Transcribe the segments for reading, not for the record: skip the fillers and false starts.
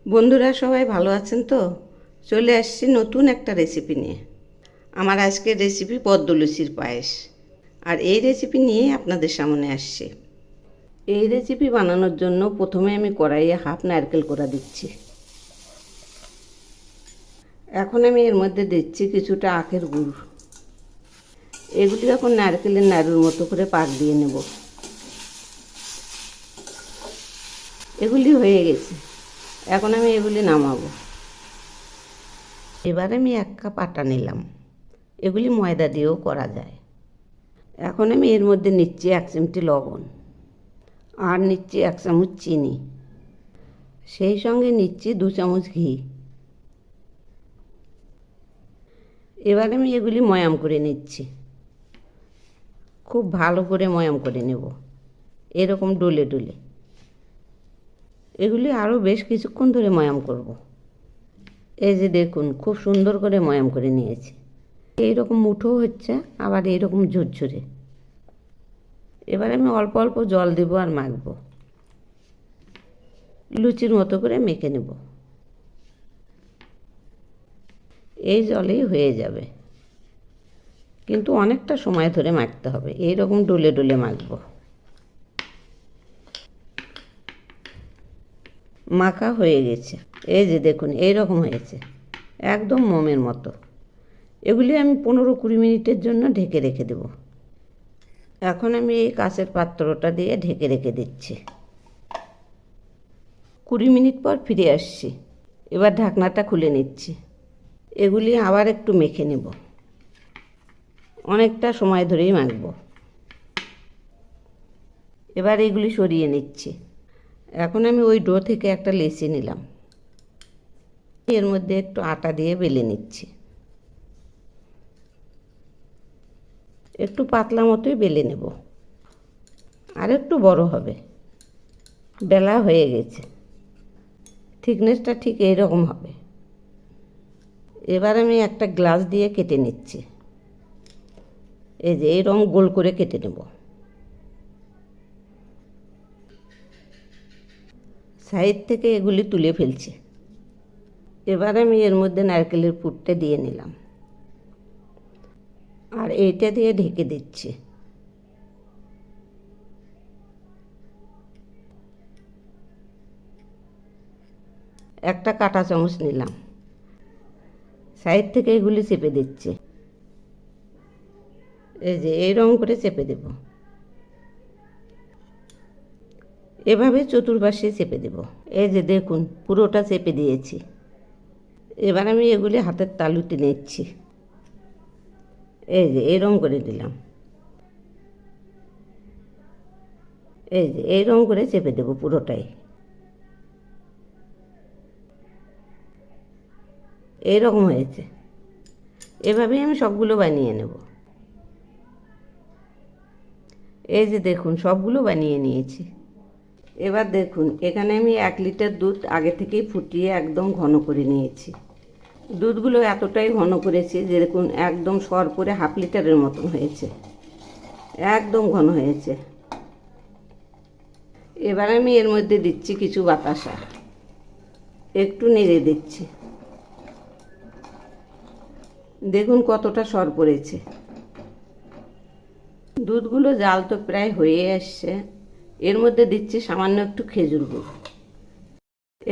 বন্ধুরা সবাই ভালো আছেন তো? চলে আসছি নতুন একটা রেসিপি নিয়ে। আমার আজকের রেসিপি পদ্ম লুচির পায়েস। আর এই রেসিপি নিয়ে আপনাদের সামনে আসছি। এই রেসিপি বানানোর জন্য প্রথমে আমি কড়াইয়ে হাফ নারকেল কোড়া দিচ্ছি। এখন আমি এর মধ্যে দিচ্ছি কিছুটা আখের গুড়। এগুলি এখন নারকেলের নাড়ুর মতো করে পাক দিয়ে নেব। এগুলি হয়ে গেছে, এখন আমি এগুলি নামাবো। এবার আমি 1 কাপ আটা নিলাম। এগুলি ময়দা দিয়েও করা যায়। এখন আমি এর মধ্যে নিচ্ছি 1 চিমটি লবণ, আর নিচ্ছি 1 চামচ চিনি, সেই সঙ্গে নিচ্ছি 2 চামচ ঘি। এবার আমি এগুলি ময়াম করে নিচ্ছি। খুব ভালো করে ময়াম করে নেব, এরকম ডলে ডলে। এগুলি আরও বেশ কিছুক্ষণ ধরে ময়াম করব। এই যে দেখুন, খুব সুন্দর করে ময়াম করে নিয়েছি। এইরকম মুঠো হচ্ছে, আবার এইরকম ঝুরঝুরে। এবার আমি অল্প অল্প জল দেব আর মাখবো। লুচির মতো করে মেখে নেব। এই জলেই হয়ে যাবে, কিন্তু অনেকটা সময় ধরে মাখতে হবে। এইরকম ডলে ডলে মাখবো। মাখা হয়ে গেছে। এই যে দেখুন, এইরকম হয়েছে, একদম মোমের মতো। এগুলি আমি 15-20 মিনিটের জন্য ঢেকে রেখে দেব। এখন আমি এই কাঁচের পাত্রটা দিয়ে ঢেকে রেখে দিচ্ছি। 20 মিনিট পর ফিরে আসছি। এবার ঢাকনাটা খুলে নিচ্ছি। এগুলি আবার একটু মেখে নেব। অনেকটা সময় ধরেই মাখবো। এবার এগুলি সরিয়ে নিচ্ছি। এখন আমি ওই ডো থেকে একটা লেচি নিলাম। এর মধ্যে একটু আটা দিয়ে বেলে নিচ্ছি। একটু পাতলা মতোই বেলে নেব, আর একটু বড় হবে। বেলা হয়ে গেছে, থিকনেসটা ঠিক এইরকম হবে। এবার আমি একটা গ্লাস দিয়ে কেটে নিচ্ছি। এই যে এইরকম গোল করে কেটে নেব। সাইড থেকে এগুলি তুলে ফেলছি। এবার আমি এর মধ্যে নারকেলের পুরটা দিয়ে নিলাম, আর এইটা দিয়ে ঢেকে দিচ্ছি। একটা কাঁটা চামচ নিলাম, সাইড থেকে এগুলি চেপে দিচ্ছি। এই যে এইরকম করে চেপে দেব। এভাবে চতুর্পাশে চেপে দেব। এই যে দেখুন, পুরোটা চেপে দিয়েছি। এবার আমি এগুলি হাতের তালুতে নিচ্ছি। এই যে এইরকম করে দিলাম। এই যে এইরকম করে চেপে দেব পুরোটাই। এইরকম হয়েছে। এভাবেই আমি সবগুলো বানিয়ে নেব। এই যে দেখুন, সবগুলো বানিয়ে নিয়েছি। এবার দেখুন, এখানে আমি 1 লিটার দুধ আগে থেকেই ফুটিয়ে একদম ঘন করে নিয়েছি। দুধগুলো এতটাই ঘন করেছি যে দেখুন, একদম সর পরে 1/2 লিটারের মতন হয়েছে। একদম ঘন হয়েছে। এবার আমি এর মধ্যে দিচ্ছি কিছু বাতাসা। একটু নেড়ে দিচ্ছি। দেখুন কতটা সর পড়েছে। দুধগুলো জাল তো প্রায় হয়ে আসছে। এর মধ্যে দিচ্ছি সামান্য একটু খেজুর গুড়।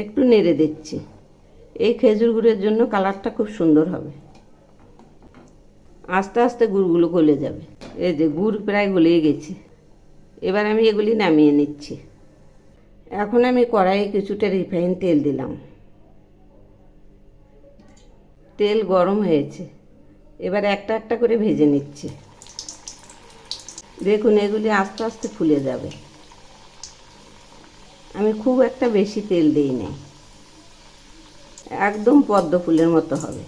একটু নেড়ে দিচ্ছি। এই খেজুর গুড়ের জন্য কালারটা খুব সুন্দর হবে। আস্তে আস্তে গুড়গুলো গলে যাবে। এই যে গুড় প্রায় গলে গেছে। এবার আমি এগুলি নামিয়ে নিচ্ছি। এখন আমি কড়াইয়ে কিছুটা রিফাইন তেল দিলাম। তেল গরম হয়েছে। এবার একটা একটা করে ভেজে নিচ্ছি। দেখুন, এগুলি আস্তে আস্তে ফুলে যাবে। আমি খুব একটা বেশি তেল দিই নাই, একদম পদ্ম ফুলের মতো হবে।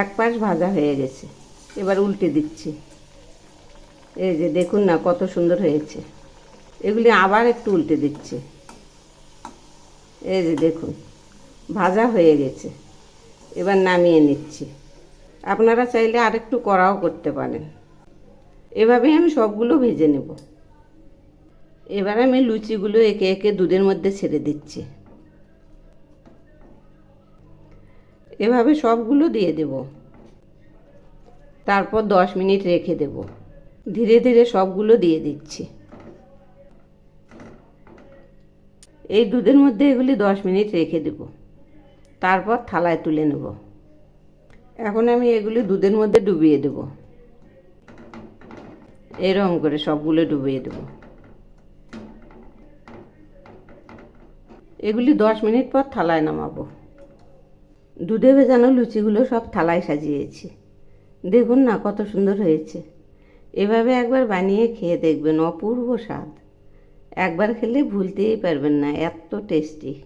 এক পাশ ভাজা হয়ে গেছে। এবার উল্টে দিচ্ছি। এই যে দেখুন না, কত সুন্দর হয়েছে। এগুলি আবার একটু উল্টে দিচ্ছি। এই যে দেখুন, ভাজা হয়ে গেছে। এবার নামিয়ে নিচ্ছি। আপনারা চাইলে আরেকটু কড়াও করতে পারেন। এভাবেই আমি সবগুলো ভেজে নেব। এবার আমি লুচিগুলো একে একে দুধের মধ্যে ছেড়ে দিচ্ছি। এভাবে সবগুলো দিয়ে দেব। তারপর 10 মিনিট রেখে দেব। ধীরে ধীরে সবগুলো দিয়ে দিচ্ছি। এই দুধের মধ্যে এগুলি 10 মিনিট রেখে দেব। তারপর থালায় তুলে নেব। এখন আমি এগুলি দুধের মধ্যে ডুবিয়ে দেব। এরকম করে সবগুলো ডুবিয়ে দেব। এগুলি 10 মিনিট পর থালায় নামাবো। দুধে ভেজানো লুচিগুলো সব থালায় সাজিয়েছি। দেখুন না কত সুন্দর হয়েছে। এভাবে একবার বানিয়ে খেয়ে দেখবেন, অপূর্ব স্বাদ। একবার খেলে ভুলতেই পারবেন না, এত টেস্টি।